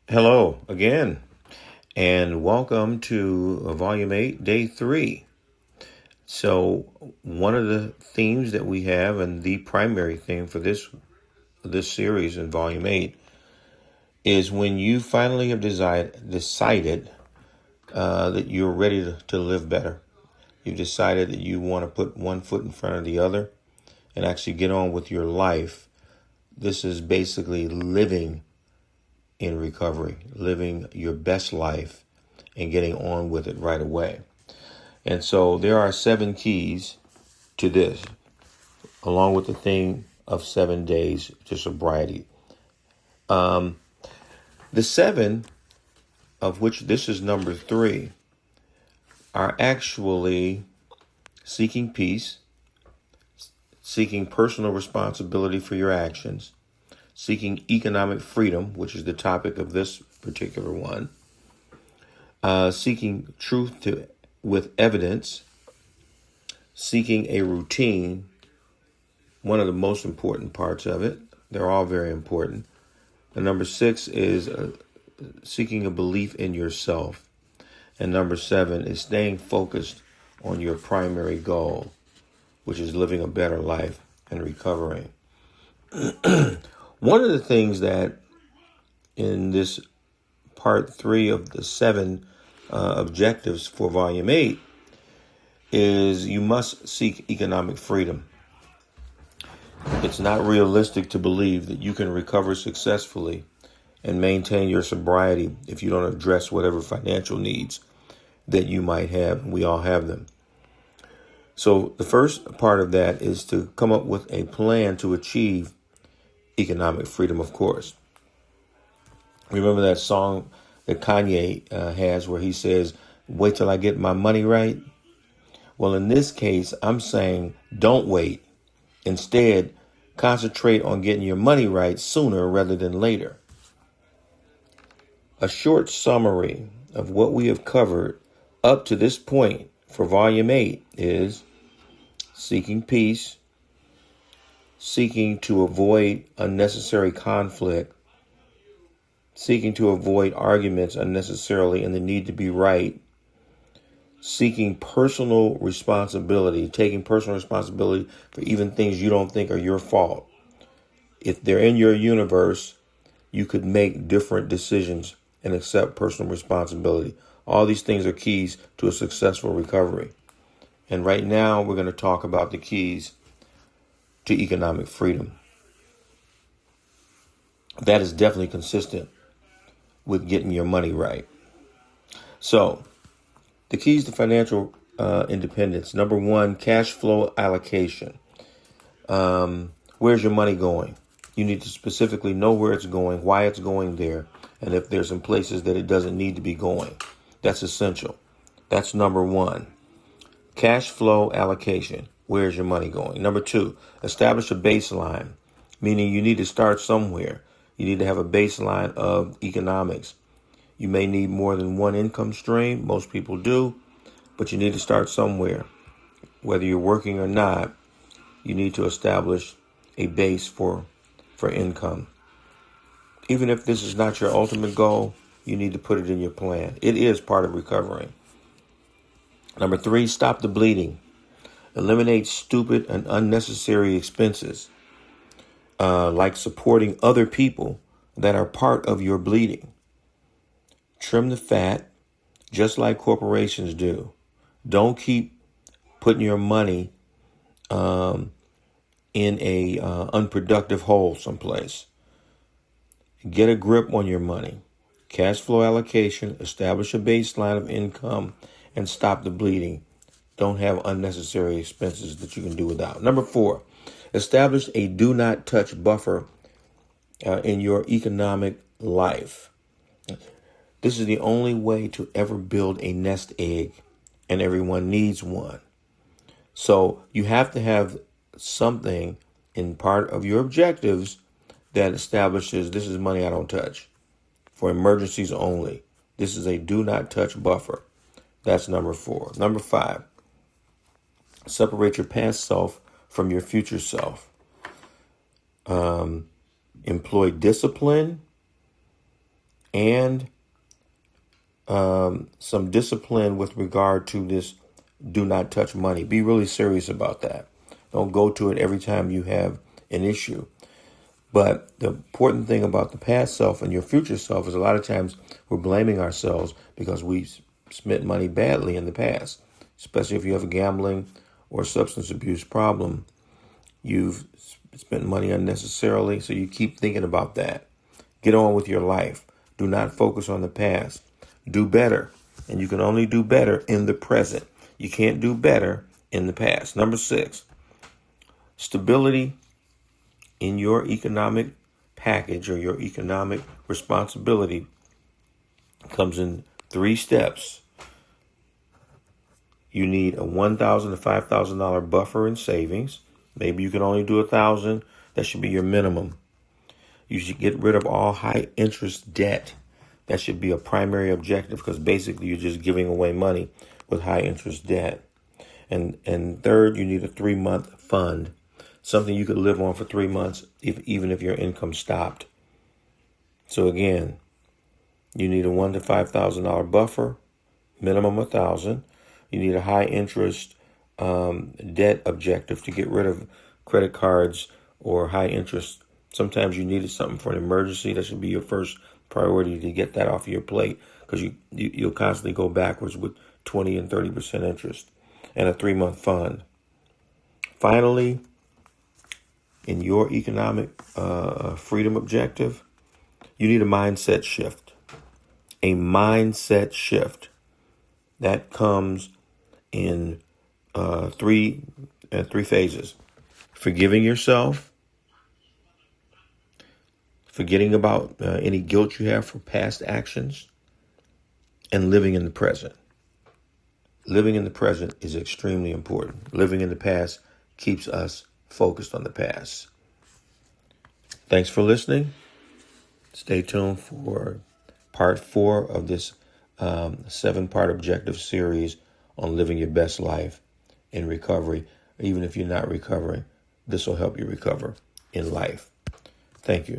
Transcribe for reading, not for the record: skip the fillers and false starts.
Hello again, and welcome to Volume 8, Day 3. So, one of the themes that we have, and the primary theme for this series in Volume 8, is when you finally have decided that you're ready to live better. You've decided that you want to put one foot in front of the other and actually get on with your life. This is basically living in recovery, living your best life and getting on with it right away. And so there are 7 keys to this, along with the theme of 7 days to sobriety. The 7, of which this is number 3, are actually seeking peace, seeking personal responsibility for your actions, seeking economic freedom, which is the topic of this particular one, seeking truth with evidence, seeking a routine, one of the most important parts of it. They're all very important. And number 6 is seeking a belief in yourself. And number 7 is staying focused on your primary goal, which is living a better life and recovering. One of the things that in this part 3 of the 7 objectives for Volume 8 is you must seek economic freedom. It's not realistic to believe that you can recover successfully and maintain your sobriety if you don't address whatever financial needs that you might have. We all have them. So the first part of that is to come up with a plan to achieve economic freedom, of course. Remember that song that Kanye has where he says, "Wait till I get my money right"? Well, in this case, I'm saying don't wait. Instead, concentrate on getting your money right sooner rather than later. A short summary of what we have covered up to this point for Volume 8 is seeking peace, seeking to avoid unnecessary conflict, seeking to avoid arguments unnecessarily and the need to be right, seeking personal responsibility, taking personal responsibility for even things you don't think are your fault. If they're in your universe, you could make different decisions and accept personal responsibility. All these things are keys to a successful recovery. And right now, we're going to talk about the keys to economic freedom. That is definitely consistent with getting your money right. So, the keys to financial independence. Number 1, cash flow allocation. Where's your money going? You need to specifically know where it's going, why it's going there, and if there's some places that it doesn't need to be going. That's essential. That's number 1. Cash flow allocation. Where's your money going? Number 2, establish a baseline, meaning you need to start somewhere. You need to have a baseline of economics. You may need more than one income stream. Most people do, but you need to start somewhere. Whether you're working or not, you need to establish a base for income. Even if this is not your ultimate goal, you need to put it in your plan. It is part of recovering. Number 3, stop the bleeding. Eliminate stupid and unnecessary expenses, like supporting other people that are part of your bleeding. Trim the fat, just like corporations do. Don't keep putting your money in a unproductive hole someplace. Get a grip on your money. Cash flow allocation, establish a baseline of income, and stop the bleeding. Don't have unnecessary expenses that you can do without. Number 4, establish a do not touch buffer in your economic life. This is the only way to ever build a nest egg, and everyone needs one. So you have to have something in part of your objectives that establishes this is money I don't touch. For emergencies only. This is a do not touch buffer. That's number 4. Number 5, separate your past self from your future self. Employ discipline and some discipline with regard to this do not touch money. Be really serious about that. Don't go to it every time you have an issue. But the important thing about the past self and your future self is a lot of times we're blaming ourselves because we spent money badly in the past, especially if you have a gambling or substance abuse problem. You've spent money unnecessarily, so you keep thinking about that. Get on with your life. Do not focus on the past. Do better. And you can only do better in the present. You can't do better in the past. Number 6, stability in your economic package or your economic responsibility comes in 3 steps. You need a $1,000 to $5,000 buffer in savings. Maybe you can only do $1,000. That should be your minimum. You should get rid of all high interest debt. That should be a primary objective because basically you're just giving away money with high interest debt. And third, you need a 3-month fund, something you could live on for 3 months, even if your income stopped. So again, you need a $1,000 to $5,000 buffer, minimum $1,000. You need a high interest debt objective to get rid of credit cards or high interest. Sometimes you needed something for an emergency. That should be your first priority to get that off of your plate because you'll constantly go backwards with 20 and 30% interest, and a 3-month fund. Finally, in your economic freedom objective, you need a mindset shift. A mindset shift that comes in three phases: forgiving yourself, forgetting about any guilt you have for past actions, and living in the present. Living in the present is extremely important. Living in the past keeps us focused on the past. Thanks for listening. Stay tuned for part 4 of this 7-part objective series on living your best life in recovery. Even if you're not recovering, this will help you recover in life. Thank you.